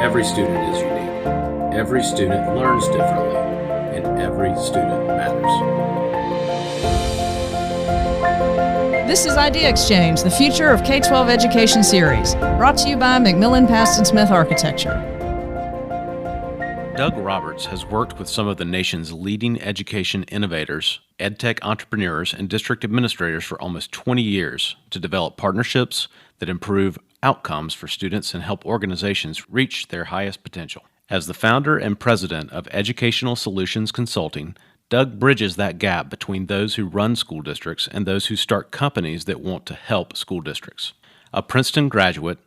Every student is unique. Every student learns differently, and every student matters. This is Idea Exchange, the Future of K-12 Education series, brought to you by Macmillan Paston Smith Architecture. Doug Roberts has worked with some of the nation's leading education innovators, EdTech entrepreneurs, and district administrators for almost 20 years to develop partnerships that improve outcomes for students and help organizations reach their highest potential. As the founder and president of Educational Solutions Consulting, Doug bridges that gap between those who run school districts and those who start companies that want to help school districts. A Princeton graduate,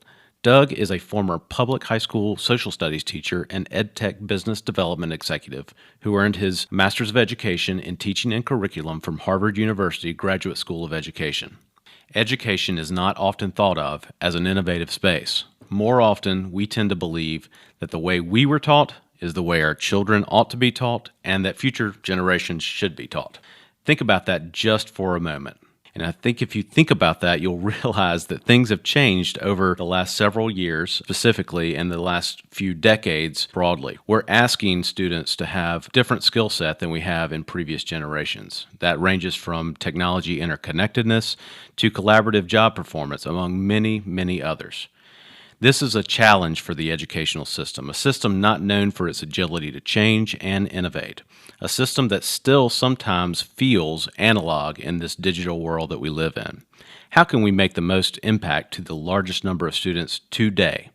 Doug is a former public high school social studies teacher and EdTech business development executive who earned his Master's of Education in Teaching and Curriculum from Harvard University Graduate School of Education. Education is not often thought of as an innovative space. More often, we tend to believe that the way we were taught is the way our children ought to be taught and that future generations should be taught. Think about that just for a moment. And I think if you think about that, you'll realize that things have changed over the last several years, specifically in the last few decades broadly. We're asking students to have different skill set than we have in previous generations. That ranges from technology interconnectedness to collaborative job performance, among many, many others. This is a challenge for the educational system, a system not known for its agility to change and innovate, a system that still sometimes feels analog in this digital world that we live in. How can we make the most impact to the largest number of students today?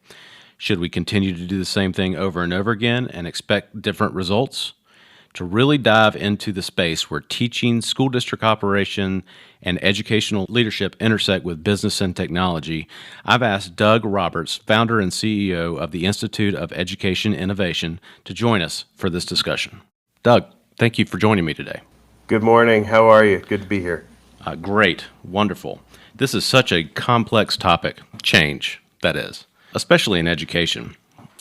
Should we continue to do the same thing over and over again and expect different results? To really dive into the space where teaching, school district operation, and educational leadership intersect with business and technology, I've asked Doug Roberts, founder and CEO of the Institute of Education Innovation, to join us for this discussion. Doug, thank you for joining me today. Good morning. How are you? Good to be here. Great. Wonderful. This is such a complex topic, change, that is, especially in education.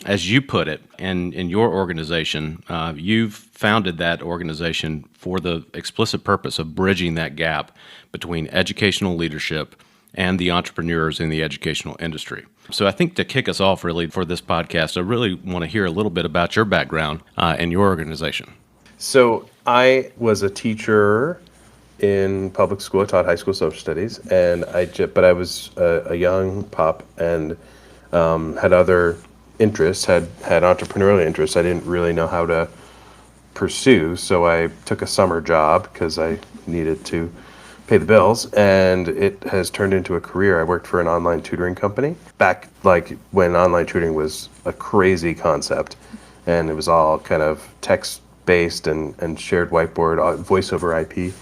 As you put it, in your organization, you've founded that organization for the explicit purpose of bridging that gap between educational leadership and the entrepreneurs in the educational industry. So I think to kick us off really for this podcast, I really want to hear a little bit about your background and your organization. So I was a teacher in public school. I taught high school social studies, and but I was a young pup and had other interests, had entrepreneurial interests I didn't really know how to pursue, so I took a summer job because I needed to pay the bills, and it has turned into a career. I worked for an online tutoring company back like when online tutoring was a crazy concept, and it was all kind of text-based and shared whiteboard, voice over IP.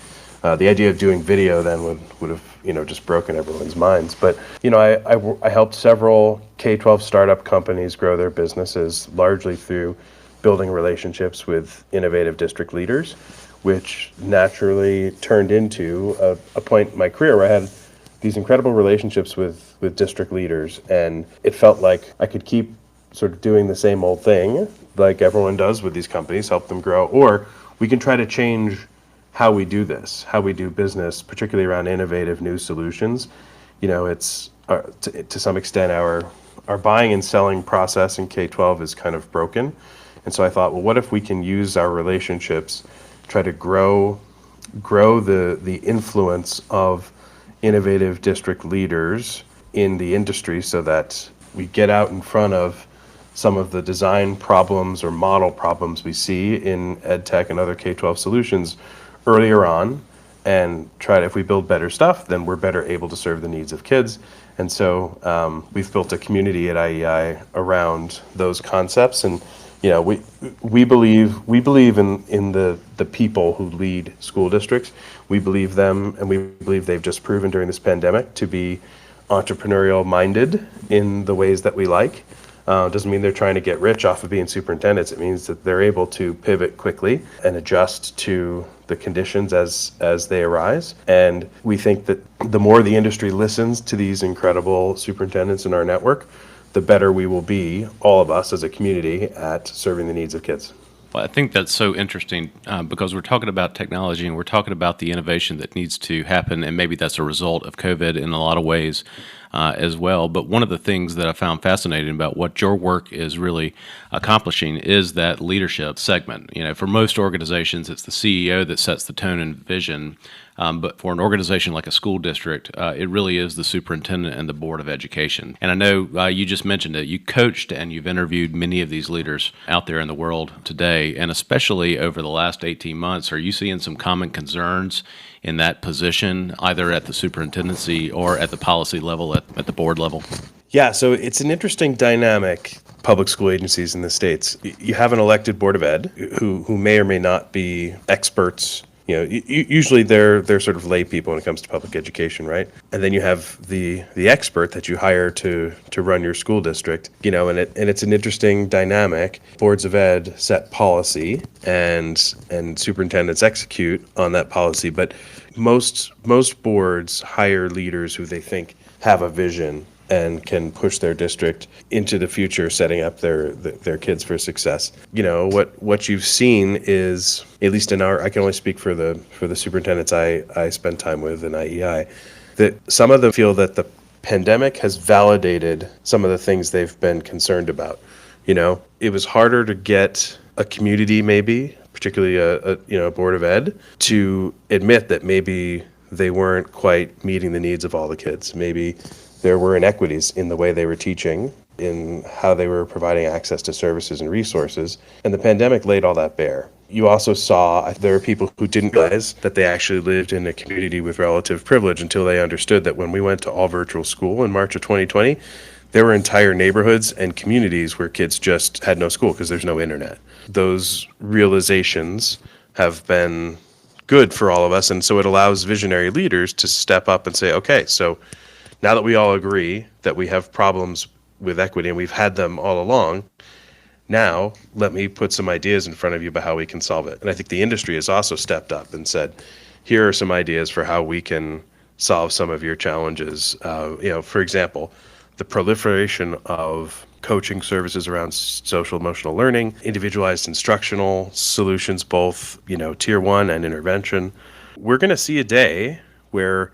The idea of doing video then would have just broken everyone's minds. But I helped several K-12 startup companies grow their businesses largely through building relationships with innovative district leaders, which naturally turned into a point in my career where I had these incredible relationships with district leaders, and it felt like I could keep sort of doing the same old thing like everyone does with these companies, help them grow, or we can try to change how we do this, how we do business, particularly around innovative new solutions. It's to some extent our buying and selling process in K-12 is kind of broken. And so I thought, well, what if we can use our relationships, try to grow the influence of innovative district leaders in the industry so that we get out in front of some of the design problems or model problems we see in EdTech and other K-12 solutions earlier on, and if we build better stuff, then we're better able to serve the needs of kids. And so we've built a community at IEI around those concepts, and we believe in the people who lead school districts. We believe them, and we believe they've just proven during this pandemic to be entrepreneurial minded in the ways that we like. Doesn't mean they're trying to get rich off of being superintendents. It means that they're able to pivot quickly and adjust to the conditions as they arise. And we think that the more the industry listens to these incredible superintendents in our network, the better we will be, all of us as a community, at serving the needs of kids. Well, I think that's so interesting because we're talking about technology and we're talking about the innovation that needs to happen, and maybe that's a result of COVID in a lot of ways as well. But one of the things that I found fascinating about what your work is really accomplishing is that leadership segment. You know, for most organizations, it's the CEO that sets the tone and vision. But for an organization like a school district, it really is the superintendent and the board of education. And I know you just mentioned it. You coached and you've interviewed many of these leaders out there in the world today, and especially over the last 18 months. Are you seeing some common concerns in that position, either at the superintendency or at the policy level, at the board level? Yeah, so it's an interesting dynamic, public school agencies in the States. You have an elected Board of Ed who may or may not be experts. You know, usually they're sort of lay people when it comes to public education, right? And then you have the expert that you hire to run your school district. You know, and it's an interesting dynamic. Boards of Ed set policy, and superintendents execute on that policy. But most boards hire leaders who they think have a vision and can push their district into the future, setting up their kids for success. You know, what you've seen is, at least in I can only speak for the superintendents I spend time with in IEI, that some of them feel that the pandemic has validated some of the things they've been concerned about. You know, it was harder to get a community, maybe, particularly a Board of Ed, to admit that maybe they weren't quite meeting the needs of all the kids. Maybe there were inequities in the way they were teaching, in how they were providing access to services and resources, and the pandemic laid all that bare. You also saw there were people who didn't realize that they actually lived in a community with relative privilege until they understood that when we went to all virtual school in March of 2020, there were entire neighborhoods and communities where kids just had no school because there's no internet. Those realizations have been good for all of us, and so it allows visionary leaders to step up and say, okay, so now that we all agree that we have problems with equity and we've had them all along, now let me put some ideas in front of you about how we can solve it. And I think the industry has also stepped up and said, here are some ideas for how we can solve some of your challenges. For example, the proliferation of coaching services around social emotional learning, individualized instructional solutions, both, tier one and intervention. We're going to see a day where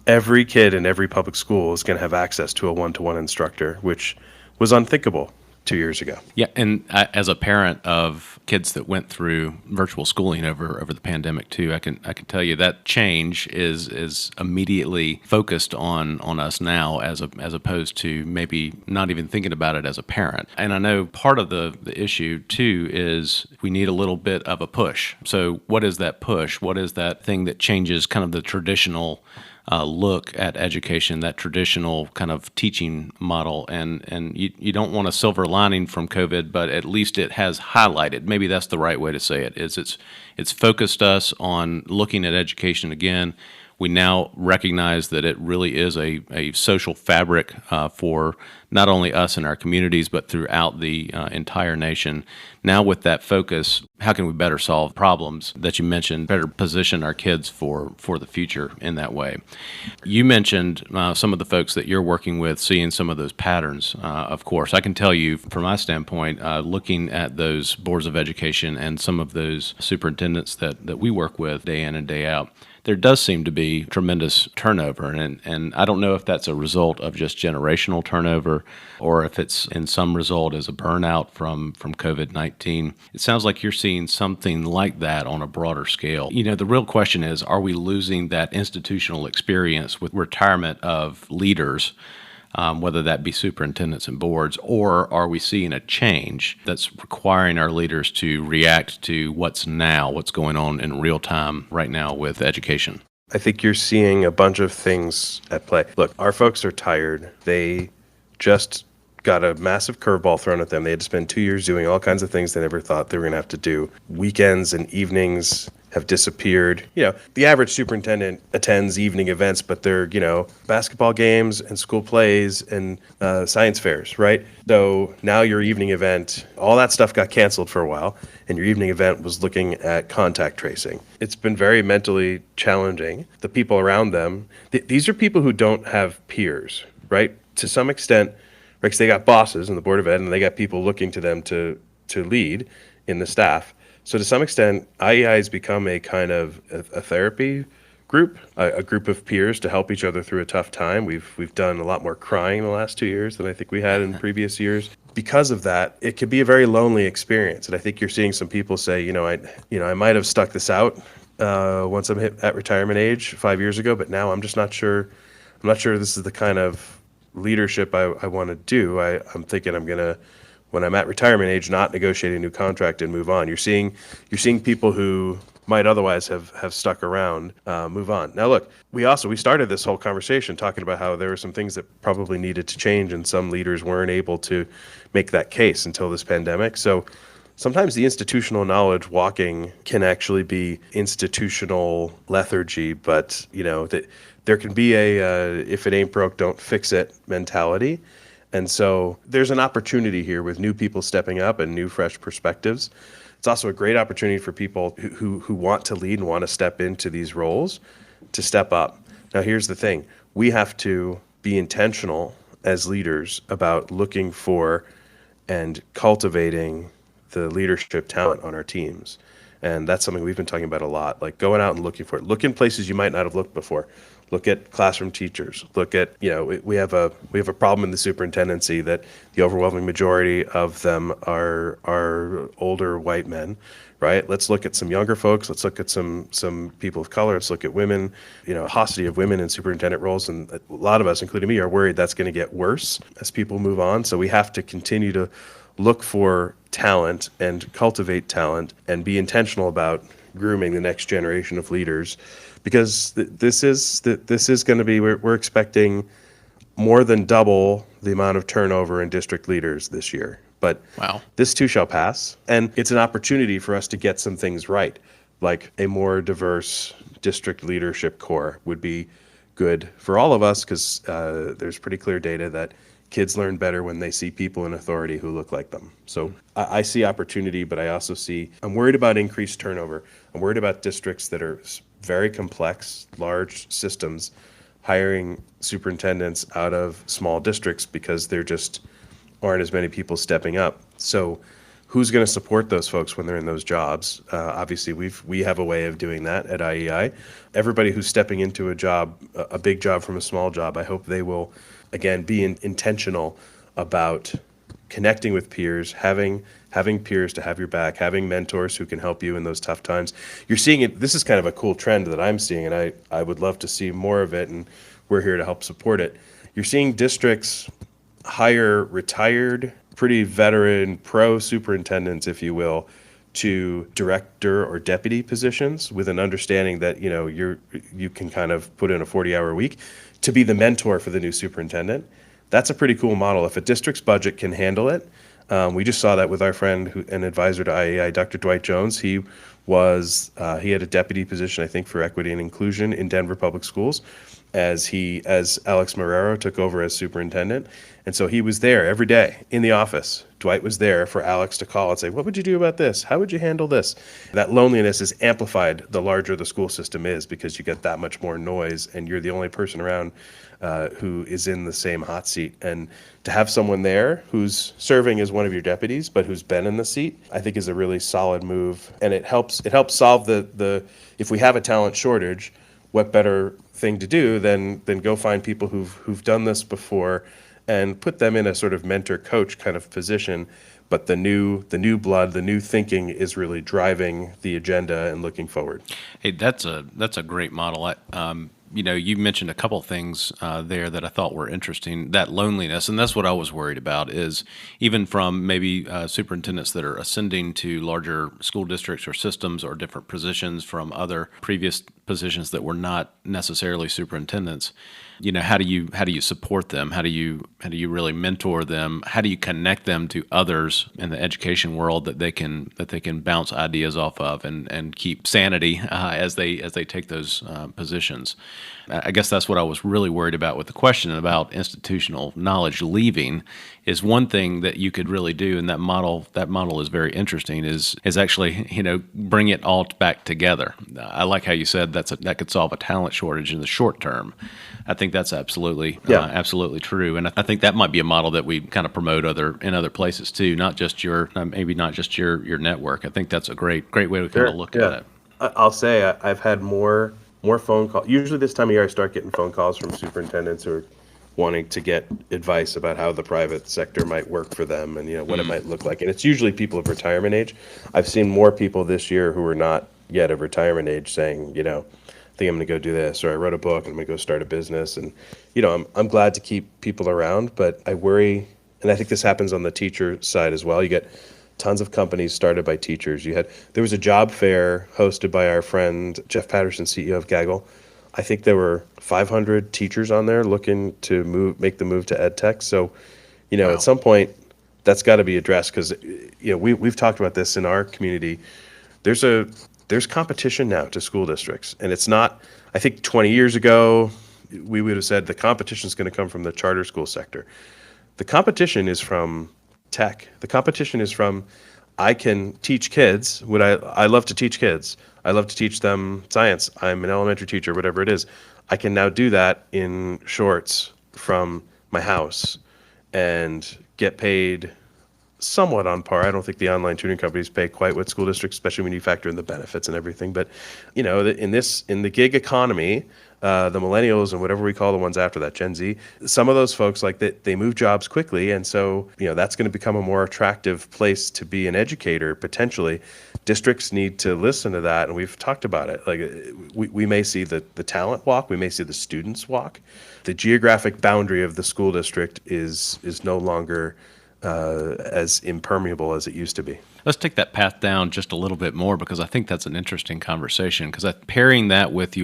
every kid in every public school is going to have access to a one-to-one instructor, which was unthinkable 2 years ago. Yeah, and as a parent of kids that went through virtual schooling over the pandemic too, I can tell you that change is immediately focused on us now, as opposed to maybe not even thinking about it as a parent. And I know part of the issue too is we need a little bit of a push. So what is that push? What is that thing that changes kind of the traditional look at education, that traditional kind of teaching model? And you don't want a silver lining from COVID, but at least it has highlighted, maybe that's the right way to say it, is it's focused us on looking at education again. We now recognize that it really is a social fabric for not only us and our communities, but throughout the entire nation. Now with that focus, how can we better solve problems that you mentioned, better position our kids for the future in that way? You mentioned some of the folks that you're working with, seeing some of those patterns. Of course, I can tell you from my standpoint, looking at those boards of education and some of those superintendents that we work with day in and day out, there does seem to be tremendous turnover, and I don't know if that's a result of just generational turnover or if it's in some result as a burnout from COVID-19. It sounds like you're seeing something like that on a broader scale. The real question is, are we losing that institutional experience with retirement of leaders, whether that be superintendents and boards, or are we seeing a change that's requiring our leaders to react to what's going on in real time right now with education? I think you're seeing a bunch of things at play. Look, our folks are tired. They just got a massive curveball thrown at them. They had to spend 2 years doing all kinds of things they never thought they were going to have to do. Weekends and evenings have disappeared. The average superintendent attends evening events, but they're, basketball games and school plays and science fairs, right? So now your evening event, all that stuff got canceled for a while, and your evening event was looking at contact tracing. It's been very mentally challenging. The people around them, these are people who don't have peers, right? To some extent, because they got bosses in the Board of Ed, and they got people looking to them to lead. in the staff. So to some extent, IEI has become a kind of a therapy group, a group of peers to help each other through a tough time. We've done a lot more crying in the last 2 years than I think we had in previous years. Because of that, it can be a very lonely experience. And I think you're seeing some people say, I might have stuck this out once I'm hit at retirement age 5 years ago, but now I'm just not sure. I'm not sure this is the kind of leadership I want to do. I'm thinking I'm gonna, when I'm at retirement age, not negotiate a new contract and move on. You're seeing people who might otherwise have stuck around move on. Now look, we started this whole conversation talking about how there were some things that probably needed to change, and some leaders weren't able to make that case until this pandemic. So sometimes the institutional knowledge walking can actually be institutional lethargy, but that there can be a if it ain't broke, don't fix it mentality. And so there's an opportunity here with new people stepping up and new fresh perspectives. It's also a great opportunity for people who want to lead and want to step into these roles to step up. Now, here's the thing. We have to be intentional as leaders about looking for and cultivating the leadership talent on our teams. And that's something we've been talking about a lot, like going out and looking for it. Look in places you might not have looked before. Look at classroom teachers. Look at, we have a problem in the superintendency that the overwhelming majority of them are older white men, right? Let's look at some younger folks. Let's look at some people of color. Let's look at women. Paucity of women in superintendent roles, and a lot of us, including me, are worried that's going to get worse as people move on. So we have to continue to look for talent and cultivate talent and be intentional about grooming the next generation of leaders, because this is going to be, we're expecting more than double the amount of turnover in district leaders this year. But wow, this too shall pass, and it's an opportunity for us to get some things right, like a more diverse district leadership core would be good for all of us, because there's pretty clear data that kids learn better when they see people in authority who look like them. So I see opportunity, but I also I'm worried about increased turnover. I'm worried about districts that are very complex, large systems, hiring superintendents out of small districts because there just aren't as many people stepping up. So who's going to support those folks when they're in those jobs? Obviously, we have a way of doing that at IEI. Everybody who's stepping into a job, a big job from a small job, I hope they will, again, be intentional about connecting with peers, having peers to have your back, having mentors who can help you in those tough times. You're seeing it. This is kind of a cool trend that I'm seeing, and I would love to see more of it, and we're here to help support it. You're seeing districts hire retired, pretty veteran pro superintendents, if you will, to director or deputy positions, with an understanding that you can kind of put in a 40-hour week to be the mentor for the new superintendent. That's a pretty cool model. If a district's budget can handle it, we just saw that with our friend an advisor to IEI, Dr. Dwight Jones. He had a deputy position, I think, for equity and inclusion in Denver Public Schools, as Alex Marrero took over as superintendent. And so he was there every day in the office. Dwight was there for Alex to call and say, what would you do about this? How would you handle this? That loneliness is amplified the larger the school system is, because you get that much more noise and you're the only person around who is in the same hot seat. And to have someone there who's serving as one of your deputies but who's been in the seat, I think is a really solid move. And it helps solve the if we have a talent shortage, what better thing to do than go find people who've done this before and put them in a sort of mentor coach kind of position. But the new blood, the new thinking is really driving the agenda and looking forward. Hey, that's a great model. You mentioned a couple things there that I thought were interesting. That loneliness, and that's what I was worried about, is even from maybe superintendents that are ascending to larger school districts or systems or different positions from other previous positions that were not necessarily superintendents. How do you support them? How do you really mentor them? How do you connect them to others in the education world that they can bounce ideas off of and keep sanity as they take those positions? I guess that's what I was really worried about with the question about institutional knowledge leaving. Is one thing that you could really do, and that model is very interesting, is actually bring it all back together. I like how you said that could solve a talent shortage in the short term. I think that's absolutely Yeah. absolutely true, and I think that might be a model that we kind of promote in other places too, not just maybe not just your network. I think that's a great way to kind of Sure. look at Yeah. it. I'll say I've had more phone calls. Usually this time of year, I start getting phone calls from superintendents who are wanting to get advice about how the private sector might work for them and what it might look like. And it's usually people of retirement age. I've seen more people this year who are not yet of retirement age saying, I think I'm going to go do this, or I wrote a book and I'm going to go start a business. And I'm glad to keep people around, but I worry, and I think this happens on the teacher side as well. You get tons of companies started by teachers. There was a job fair hosted by our friend Jeff Patterson, CEO of Gaggle. I think there were 500 teachers on there looking to make the move to EdTech. So, Wow. at some point, that's got to be addressed because, we've talked about this in our community. There's competition now to school districts, and it's not. I think 20 years ago, we would have said the competition is going to come from the charter school sector. The competition is from tech. The competition is from, I can teach kids what I love to teach kids. I love to teach them science. I'm an elementary teacher, whatever it is. I can now do that in shorts from my house and get paid somewhat on par. I don't think the online tutoring companies pay quite what school districts, especially when you factor in the benefits and everything. But in the gig economy, the millennials and whatever we call the ones after that, Gen Z, some of those folks they move jobs quickly, and so that's going to become a more attractive place to be an educator potentially. Districts need to listen to that, and we've talked about it. Like we may see the talent walk, we may see the students walk. The geographic boundary of the school district is no longer as impermeable as it used to be. Let's take that path down just a little bit more, because I think that's an interesting conversation. Because pairing that with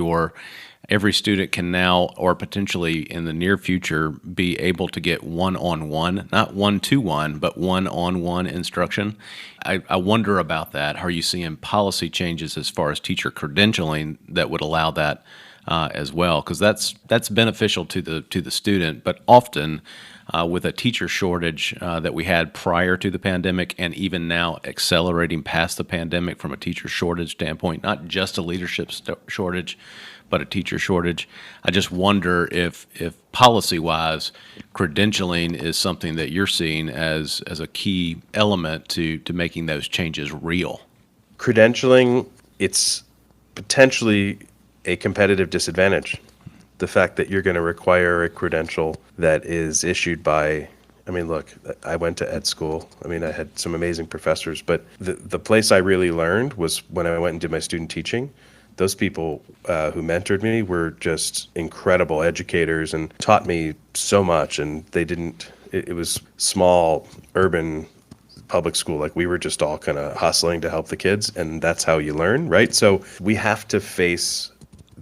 every student can now, or potentially in the near future, be able to get one-on-one, not one-to-one, but one-on-one instruction. I wonder about that. Are you seeing policy changes as far as teacher credentialing that would allow that as well? Because that's beneficial to the student, but often with a teacher shortage that we had prior to the pandemic, and even now accelerating past the pandemic from a teacher shortage standpoint, not just a leadership shortage, but a teacher shortage. I just wonder if policy-wise, credentialing is something that you're seeing as a key element to making those changes real. Credentialing, it's potentially a competitive disadvantage. The fact that you're going to require a credential that is issued by, look, I went to ed school. I had some amazing professors, but the place I really learned was when I went and did my student teaching. Those people who mentored me were just incredible educators and taught me so much. And it was small, urban public school. Like, we were just all kind of hustling to help the kids, and that's how you learn, right? So we have to face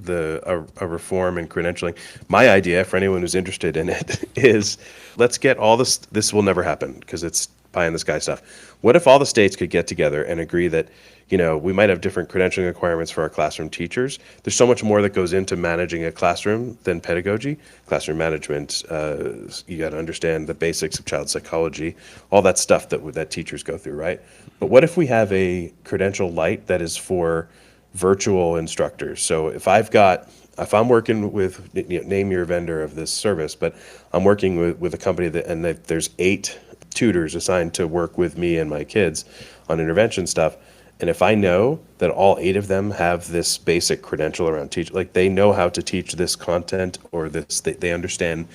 a reform in credentialing. My idea, for anyone who's interested in it, is let's get all this. This will never happen because it's pie in the sky stuff. What if all the states could get together and agree that we might have different credentialing requirements for our classroom teachers? There's so much more that goes into managing a classroom than pedagogy. Classroom management, you got to understand the basics of child psychology, all that stuff that teachers go through, right? But what if we have a credential light that is for virtual instructors? So if I'm working with, name your vendor of this service, but I'm working with a company and there's 8 tutors assigned to work with me and my kids on intervention stuff. And if I know that all 8 of them have this basic credential around teaching, like they know how to teach this content, or they understand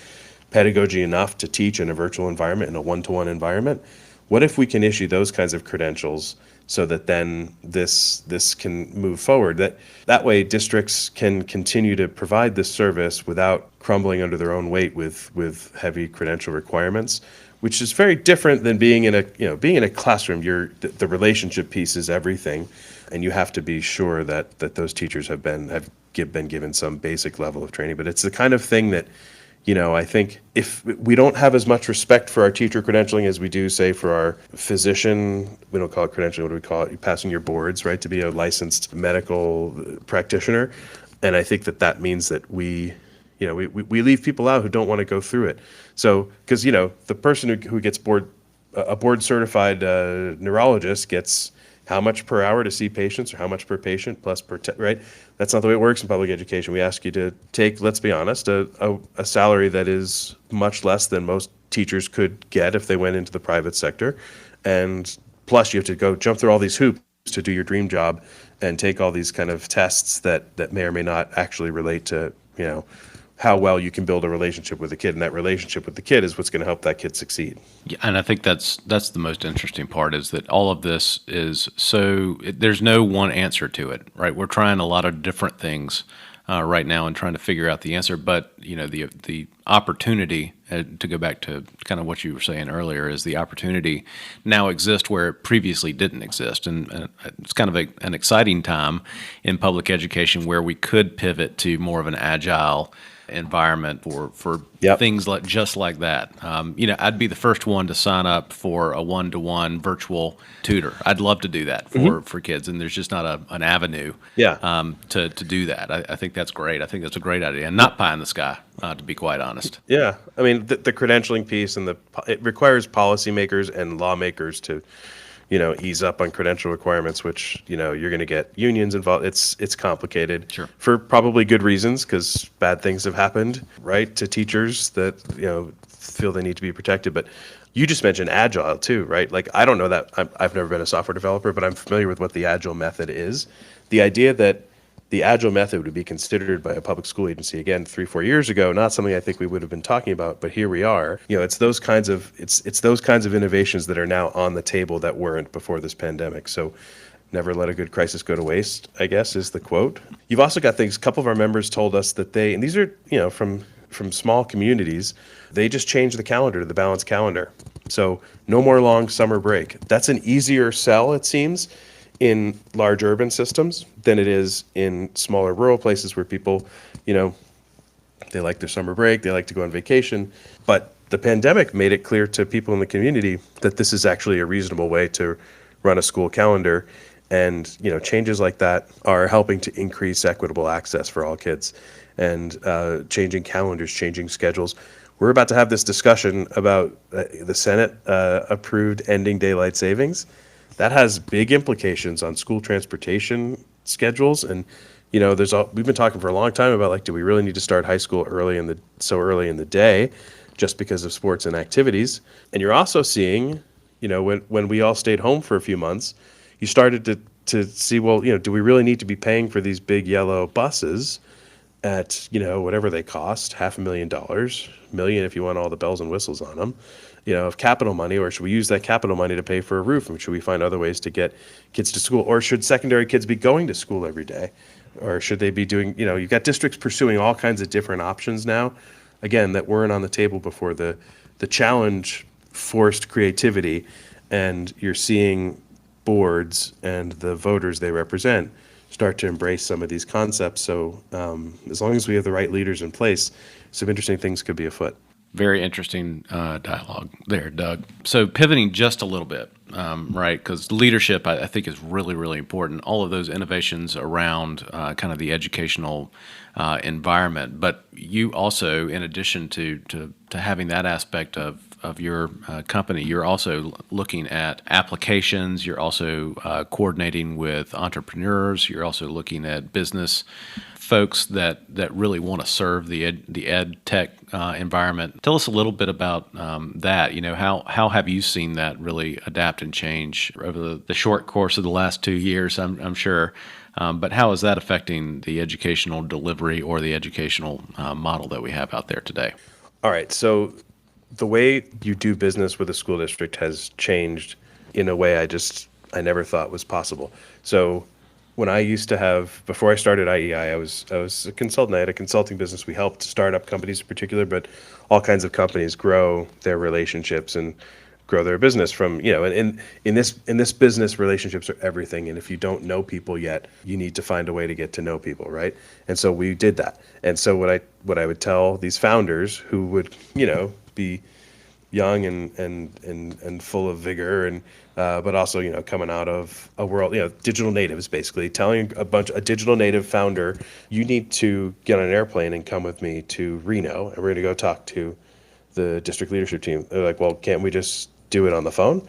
pedagogy enough to teach in a virtual environment, in a one-to-one environment, what if we can issue those kinds of credentials so that then this can move forward? That way districts can continue to provide this service without crumbling under their own weight with heavy credential requirements, which is very different than being in a classroom. The relationship piece is everything, and you have to be sure that those teachers have been given some basic level of training. But it's the kind of thing that, I think if we don't have as much respect for our teacher credentialing as we do, say, for our physician, we don't call it credentialing, what do we call it? You're passing your boards, right, to be a licensed medical practitioner. And I think that means that we leave people out who don't want to go through it. So, because, the person who gets a board certified neurologist gets how much per hour to see patients or how much per patient plus right? That's not the way it works in public education. We ask you to take, let's be honest, a salary that is much less than most teachers could get if they went into the private sector. And plus you have to go jump through all these hoops to do your dream job and take all these kind of tests that may or may not actually relate to, how well you can build a relationship with a kid. And that relationship with the kid is what's going to help that kid succeed. Yeah, and I think that's the most interesting part is that all of this is there's no one answer to it, right? We're trying a lot of different things right now and trying to figure out the answer. But the opportunity to go back to kind of what you were saying earlier is the opportunity now exists where it previously didn't exist, and it's kind of an exciting time in public education where we could pivot to more of an agile environment for Yep. things just like that. I'd be the first one to sign up for a one-to-one virtual tutor. I'd love to do that for kids, and there's just not an avenue Yeah. to do that. I think that's great. I think that's a great idea, and not pie in the sky, to be quite honest. Yeah. I mean, the credentialing piece and it requires policymakers and lawmakers to, ease up on credential requirements, which, you're going to get unions involved. It's complicated. Sure. For probably good reasons, because bad things have happened, right, to teachers that, feel they need to be protected. But you just mentioned agile too, right? Like, I don't know that I've never been a software developer, but I'm familiar with what the agile method is. The idea that the agile method would be considered by a public school agency again 3-4 years ago, not something I think we would have been talking about, but here we are. It's those kinds of innovations that are now on the table that weren't before this pandemic. So never let a good crisis go to waste, I guess, is the quote. You've also got things, a couple of our members told us that and these are, from small communities, they just changed the calendar to the balanced calendar. So no more long summer break. That's an easier sell, it seems, in large urban systems than it is in smaller rural places where people, they like their summer break, they like to go on vacation. But the pandemic made it clear to people in the community that this is actually a reasonable way to run a school calendar. And, changes like that are helping to increase equitable access for all kids, and changing calendars, changing schedules. We're about to have this discussion about the Senate approved ending daylight savings. That has big implications on school transportation schedules. And, we've been talking for a long time about, like, do we really need to start high school early in the day just because of sports and activities? And you're also seeing, when we all stayed home for a few months, you started to see, well, do we really need to be paying for these big yellow buses at, whatever they cost, $500,000, $1 million if you want all the bells and whistles on them, of capital money, or should we use that capital money to pay for a roof? And should we find other ways to get kids to school? Or should secondary kids be going to school every day? Or should they be doing, you've got districts pursuing all kinds of different options now, again, that weren't on the table before. The challenge forced creativity, and you're seeing boards and the voters they represent start to embrace some of these concepts. So as long as we have the right leaders in place, some interesting things could be afoot. Very interesting dialogue there, Doug. So pivoting just a little bit, right, because leadership, I think, is really, really important. All of those innovations around kind of the educational environment. But you also, in addition to having that aspect of your company, you're also looking at applications. You're also coordinating with entrepreneurs. You're also looking at business folks that really want to serve the ed tech environment. Tell us a little bit about that. How have you seen that really adapt and change over the short course of the last 2 years? I'm sure, but how is that affecting the educational delivery or the educational model that we have out there today? All right, so the way you do business with a school district has changed in a way I never thought was possible. So when I used to have, before I started IEI, I was a consultant. I had a consulting business. We helped startup companies in particular, but all kinds of companies grow their relationships and grow their business from, and in this business, relationships are everything. And if you don't know people yet, you need to find a way to get to know people, right? And so we did that. And so what I would tell these founders who would, be young and full of vigor, and but also coming out of a world, digital natives, basically telling a digital native founder, you need to get on an airplane and come with me to Reno, and we're going to go talk to the district leadership team. They're like, well, can't we just do it on the phone?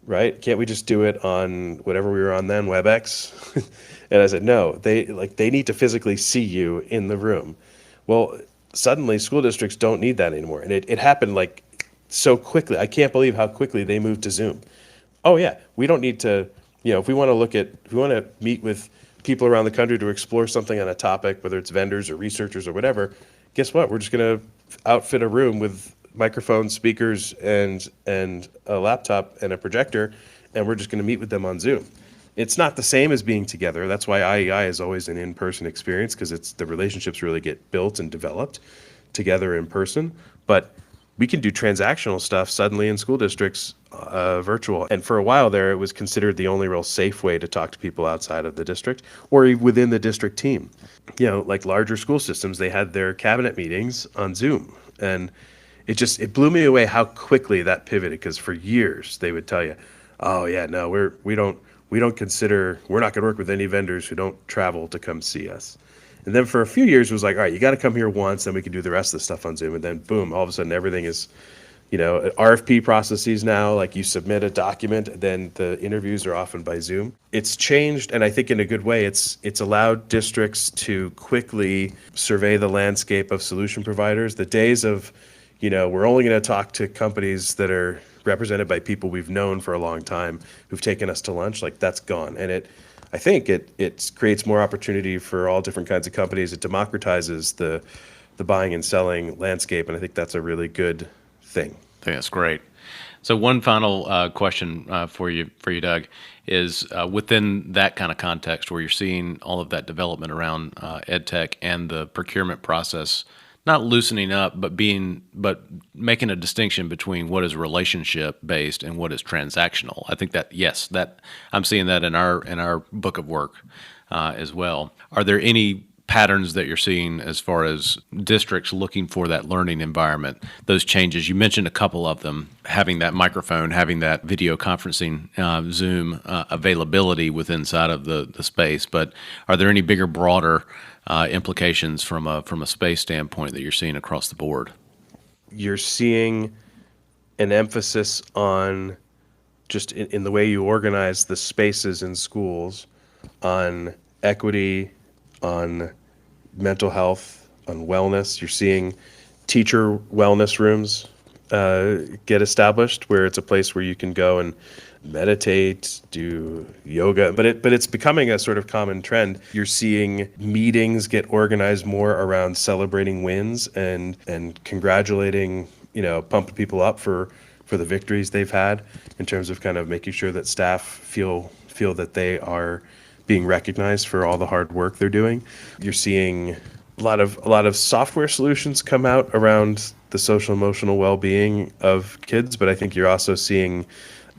right? Can't we just do it on whatever we were on then, WebEx? And I said, no, they need to physically see you in the room. Well, suddenly school districts don't need that anymore. And it happened like so quickly. I can't believe how quickly they moved to Zoom. Oh yeah, we don't need to, if we want to if we want to meet with people around the country to explore something on a topic, whether it's vendors or researchers or whatever, guess what? We're just going to outfit a room with microphones, speakers, and a laptop and a projector, and we're just going to meet with them on Zoom. It's not the same as being together. That's why IEI is always an in-person experience, because it's the relationships really get built and developed together in person. But we can do transactional stuff suddenly in school districts virtual. And for a while there, it was considered the only real safe way to talk to people outside of the district or within the district team. Like larger school systems, they had their cabinet meetings on Zoom. And it blew me away how quickly that pivoted, because for years they would tell you, oh yeah, no, we're not going to work with any vendors who don't travel to come see us. And then for a few years it was like, all right, you got to come here once, then we can do the rest of the stuff on Zoom. And then boom, all of a sudden everything is, RFP processes now, like you submit a document, then the interviews are often by Zoom. It's changed, and I think in a good way, it's allowed districts to quickly survey the landscape of solution providers. The days of, we're only going to talk to companies that are represented by people we've known for a long time who've taken us to lunch, like that's gone. And I think it creates more opportunity for all different kinds of companies. It democratizes the buying and selling landscape, and I think that's a really good thing. I think that's great. So one final question for you, Doug, is within that kind of context where you're seeing all of that development around ed tech and the procurement process, not loosening up, but making a distinction between what is relationship based and what is transactional. I think that I'm seeing that in our book of work as well. Are there any patterns that you're seeing as far as districts looking for that learning environment, those changes? You mentioned a couple of them, having that microphone, having that video conferencing, Zoom availability within inside of the space, but are there any bigger, broader implications from a space standpoint that you're seeing across the board? You're seeing an emphasis on just in the way you organize the spaces in schools, on equity, on mental health, on wellness. You're seeing teacher wellness rooms get established, where it's a place where you can go and meditate, do yoga, but it's becoming a sort of common trend. You're seeing meetings get organized more around celebrating wins and congratulating, pumping people up for the victories they've had, in terms of kind of making sure that staff feel that they are being recognized for all the hard work they're doing. You're seeing a lot of software solutions come out around the social emotional well-being of kids, but I think you're also seeing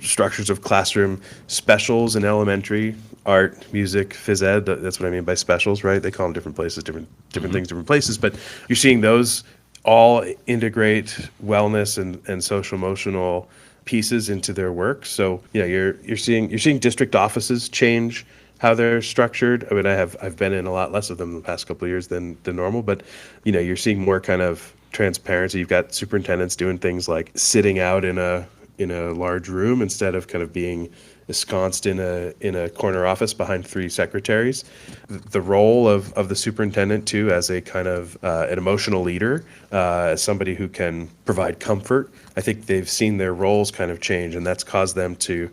structures of classroom specials in elementary, art, music, phys ed. That's what I mean by specials, right? They call them different places, different things, different places, but you're seeing those all integrate wellness and social emotional pieces into their work. So you're seeing district offices change how they're structured. I mean, I've been in a lot less of them in the past couple of years than normal, but you're seeing more kind of transparency. You've got superintendents doing things like sitting out in a large room instead of kind of being ensconced in a corner office behind three secretaries. The role of the superintendent too, as a kind of an emotional leader, as somebody who can provide comfort. I think they've seen their roles kind of change, and that's caused them to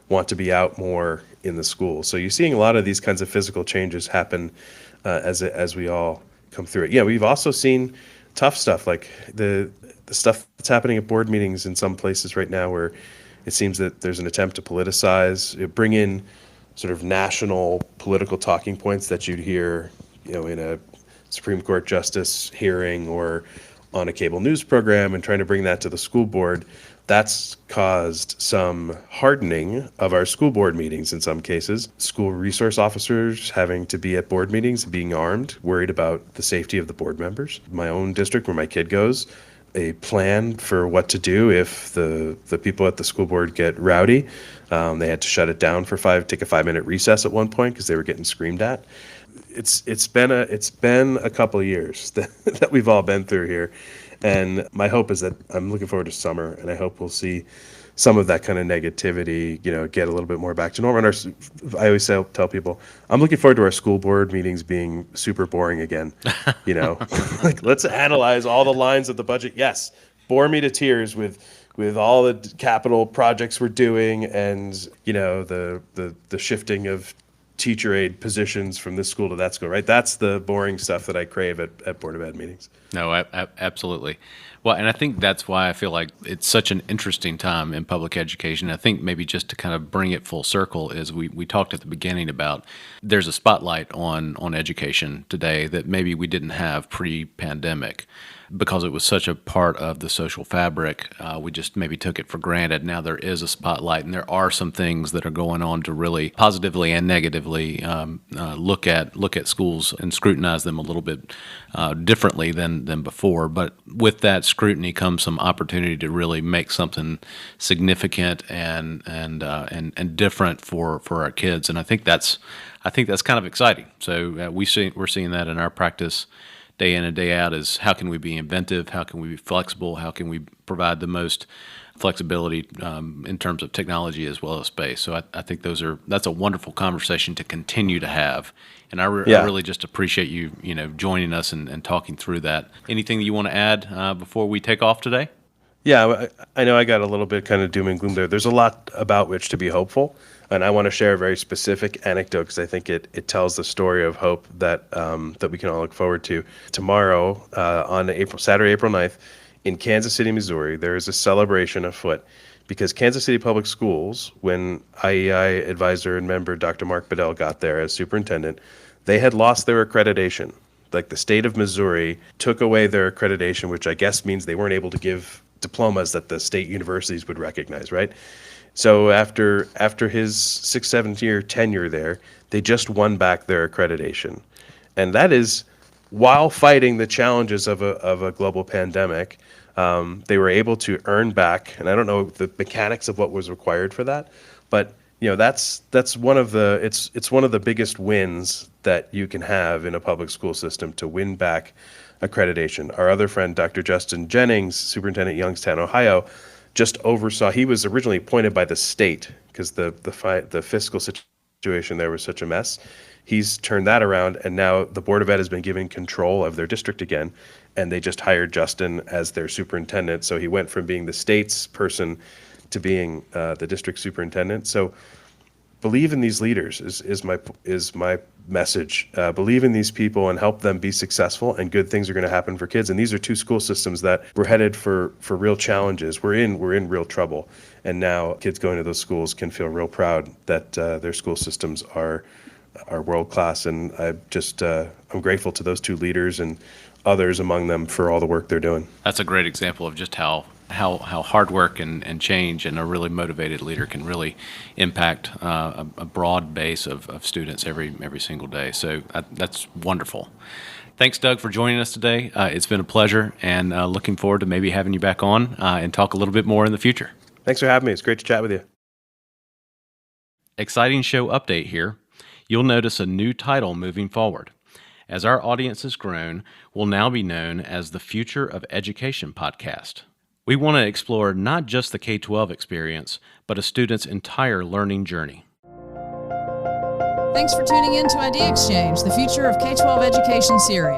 want to be out more in the school. So you're seeing a lot of these kinds of physical changes happen as we all come through it. Yeah, we've also seen tough stuff, like the stuff that's happening at board meetings in some places right now, where it seems that there's an attempt to politicize, bring in sort of national political talking points that you'd hear, in a Supreme Court justice hearing or on a cable news program, and trying to bring that to the school board. That's caused some hardening of our school board meetings in some cases. School resource officers having to be at board meetings, being armed, worried about the safety of the board members. My own district, where my kid goes, a plan for what to do if the people at the school board get rowdy. They had to shut it down for take a 5-minute recess at one point because they were getting screamed at. It's been a couple of years that we've all been through here, And my hope is that I'm looking forward to summer, and I hope we'll see some of that kind of negativity, get a little bit more back to normal. And I always tell people, I'm looking forward to our school board meetings being super boring again. Like, let's analyze all the lines of the budget. Yes, bore me to tears with all the capital projects we're doing, and the shifting of teacher aide positions from this school to that school, right? That's the boring stuff that I crave at Board of Ed meetings. No, absolutely. Well, and I think that's why I feel like it's such an interesting time in public education. I think maybe just to kind of bring it full circle is we talked at the beginning about there's a spotlight on education today that maybe we didn't have pre-pandemic because it was such a part of the social fabric. We just maybe took it for granted. Now there is a spotlight, and there are some things that are going on to really positively and negatively look at schools and scrutinize them a little bit differently than before. But with that scrutiny comes some opportunity to really make something significant and different for our kids. And I think that's kind of exciting. So we're seeing that in our practice day in and day out is how can we be inventive, how can we be flexible, how can we provide the most flexibility in terms of technology as well as space. So I think that's a wonderful conversation to continue to have. And I really just appreciate you joining us and talking through that. Anything that you want to add before we take off today? Yeah, I know I got a little bit kind of doom and gloom there. There's a lot about which to be hopeful, and I want to share a very specific anecdote because I think it tells the story of hope that we can all look forward to. Tomorrow, on Saturday, April 9th, in Kansas City, Missouri, there is a celebration afoot because Kansas City Public Schools, when IEI advisor and member Dr. Mark Bedell got there as superintendent, they had lost their accreditation. Like the state of Missouri took away their accreditation, which I guess means they weren't able to give diplomas that the state universities would recognize, right? So after his 6-7 year tenure there, they just won back their accreditation. And that is while fighting the challenges of a global pandemic. They were able to earn back, and I don't know the mechanics of what was required for that, but that's one of the biggest wins that you can have in a public school system, to win back accreditation. Our other friend, Dr. Justin Jennings, superintendent at Youngstown, Ohio, just oversaw. He was originally appointed by the state because the fiscal situation there was such a mess. He's turned that around, and now the Board of Ed has been given control of their district again, and they just hired Justin as their superintendent. So he went from being the state's person to being the district superintendent. So believe in these leaders is my message. Believe in these people and help them be successful, and good things are going to happen for kids. And these are two school systems that were headed for real challenges. We're in real trouble, and now kids going to those schools can feel real proud that their school systems are world class. And I'm grateful to those two leaders and others among them for all the work they're doing. That's a great example of just how hard work and change and a really motivated leader can really impact a broad base of students every single day. So that's wonderful. Thanks, Doug, for joining us today. It's been a pleasure, and looking forward to maybe having you back on and talk a little bit more in the future. Thanks for having me. It's great to chat with you. Exciting show update here. You'll notice a new title moving forward. As our audience has grown, we'll now be known as the Future of Education podcast. We want to explore not just the K-12 experience, but a student's entire learning journey. Thanks for tuning in to Idea Exchange, the Future of K-12 Education series.